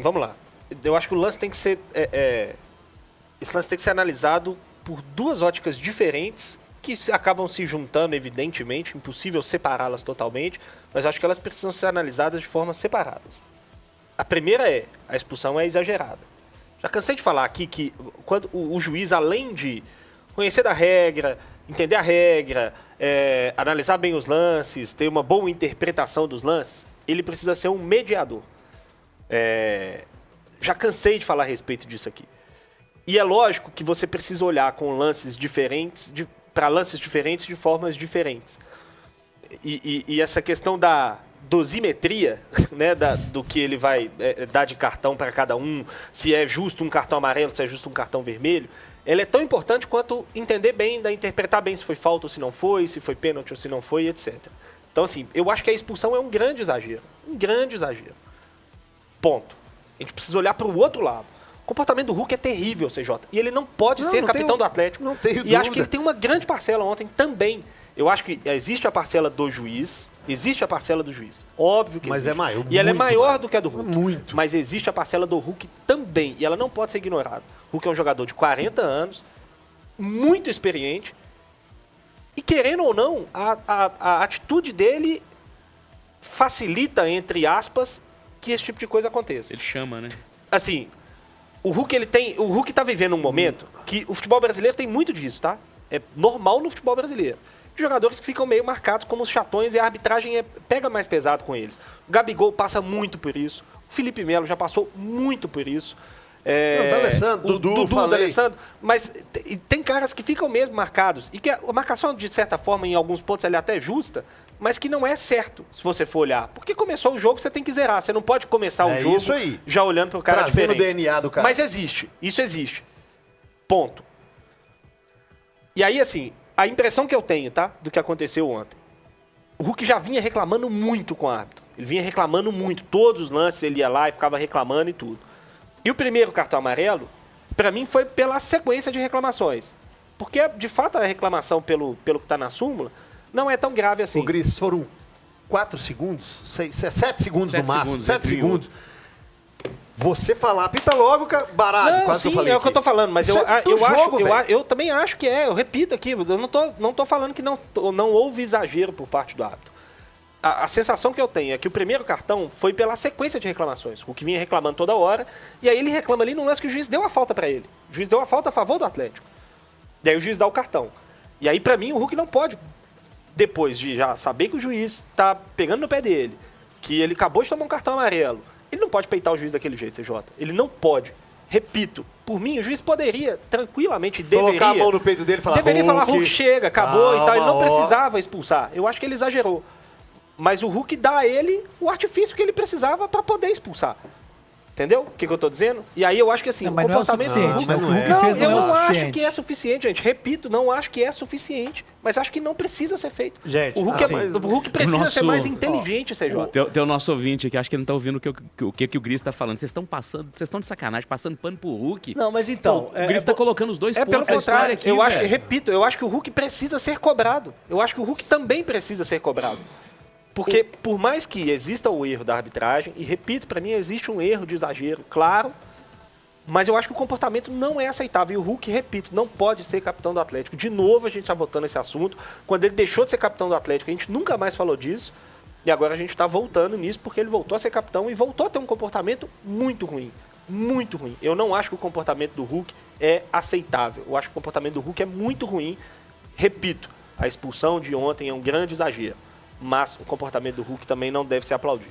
Vamos lá. Eu acho que o lance tem que ser... esse lance tem que ser analisado por duas óticas diferentes, que acabam se juntando, evidentemente, impossível separá-las totalmente, mas eu acho que elas precisam ser analisadas de formas separadas. A primeira a expulsão é exagerada. Já cansei de falar aqui que quando o juiz, além de conhecer da regra, entender a regra, analisar bem os lances, ter uma boa interpretação dos lances, ele precisa ser um mediador. Já cansei de falar a respeito disso aqui. E é lógico que você precisa olhar com lances diferentes, para lances diferentes de formas diferentes. E essa questão da dosimetria, né, do que ele vai dar de cartão para cada um, se é justo um cartão amarelo, se é justo um cartão vermelho, ela é tão importante quanto entender bem, interpretar bem se foi falta ou se não foi, se foi pênalti ou se não foi, etc. Então, assim, eu acho que a expulsão é um grande exagero. Um grande exagero. Ponto. A gente precisa olhar para o outro lado. O comportamento do Hulk é terrível, CJ. E ele não pode ser capitão do Atlético. Não tenho dúvida. E acho que ele tem uma grande parcela ontem também. Eu acho que existe a parcela do juiz, existe a parcela do juiz. Óbvio que mas existe. É maior. E ela é maior do que a do Hulk. Muito. Mas existe a parcela do Hulk também. E ela não pode ser ignorada. O Hulk é um jogador de 40 anos, muito experiente. E querendo ou não, a atitude dele facilita, entre aspas, que esse tipo de coisa aconteça. Ele chama, né? Assim, o Hulk tá vivendo um momento que o futebol brasileiro tem muito disso, tá? É normal no futebol brasileiro. Jogadores que ficam meio marcados como os chatões e a arbitragem pega mais pesado com eles. O Gabigol passa muito por isso. O Felipe Melo já passou muito por isso. O D'Alessandro, Dudu, D'Alessandro. Mas tem caras que ficam mesmo marcados. E que a marcação, de certa forma, em alguns pontos, ela é até justa, mas que não é certo, se você for olhar. Porque começou o jogo, você tem que zerar. Você não pode começar o jogo já olhando para o cara trazendo diferente. o DNA do cara. Mas existe. Isso existe. Ponto. E aí, assim, a impressão que eu tenho, tá? Do que aconteceu ontem. O Hulk já vinha reclamando muito com o árbitro. Ele vinha reclamando muito. Todos os lances ele ia lá e ficava reclamando e tudo. E o primeiro cartão amarelo, pra mim, foi pela sequência de reclamações. Porque, de fato, a reclamação pelo que tá na súmula não é tão grave assim. O Gris, foram 4 segundos? 7 segundos no máximo. 7 segundos. Você falar, apita logo, baralho. Não, quase sim, que eu falei é o que eu tô falando, mas eu também acho que eu repito aqui, eu não tô falando que não houve exagero por parte do árbitro. A sensação que eu tenho é que o primeiro cartão foi pela sequência de reclamações. O que vinha reclamando toda hora, e aí ele reclama ali num lance que o juiz deu a falta pra ele. O juiz deu a falta a favor do Atlético. Daí o juiz dá o cartão. E aí, pra mim, o Hulk não pode, depois de já saber que o juiz tá pegando no pé dele, que ele acabou de tomar um cartão amarelo, ele não pode peitar o juiz daquele jeito, CJ. Ele não pode. Repito, por mim, o juiz poderia, tranquilamente, colocar a mão no peito dele e falar, deveria falar, Hulk, chega, acabou e tal. Ele não precisava expulsar. Eu acho que ele exagerou. Mas o Hulk dá a ele o artifício que ele precisava para poder expulsar. Entendeu o que eu tô dizendo? E aí eu acho que assim, o comportamento do Hulk... eu não acho que é suficiente, gente. Repito, não acho que é suficiente. Mas acho que não precisa ser feito. Gente, o Hulk precisa ser mais inteligente, CJ. Tem o nosso ouvinte aqui, acho que ele não tá ouvindo o que o Gris tá falando. Vocês estão de sacanagem, passando pano pro Hulk. Não, mas então... o Gris tá colocando os dois pontos pelo da contrário, história aqui, eu acho que o Hulk precisa ser cobrado. Eu acho que o Hulk também precisa ser cobrado. Porque, por mais que exista o erro da arbitragem, e repito, para mim existe um erro de exagero, claro, mas eu acho que o comportamento não é aceitável. E o Hulk, repito, não pode ser capitão do Atlético. De novo, a gente está voltando esse assunto. Quando ele deixou de ser capitão do Atlético, a gente nunca mais falou disso. E agora a gente está voltando nisso porque ele voltou a ser capitão e voltou a ter um comportamento muito ruim. Muito ruim. Eu não acho que o comportamento do Hulk é aceitável. Eu acho que o comportamento do Hulk é muito ruim. Repito, a expulsão de ontem é um grande exagero. Mas o comportamento do Hulk também não deve ser aplaudido.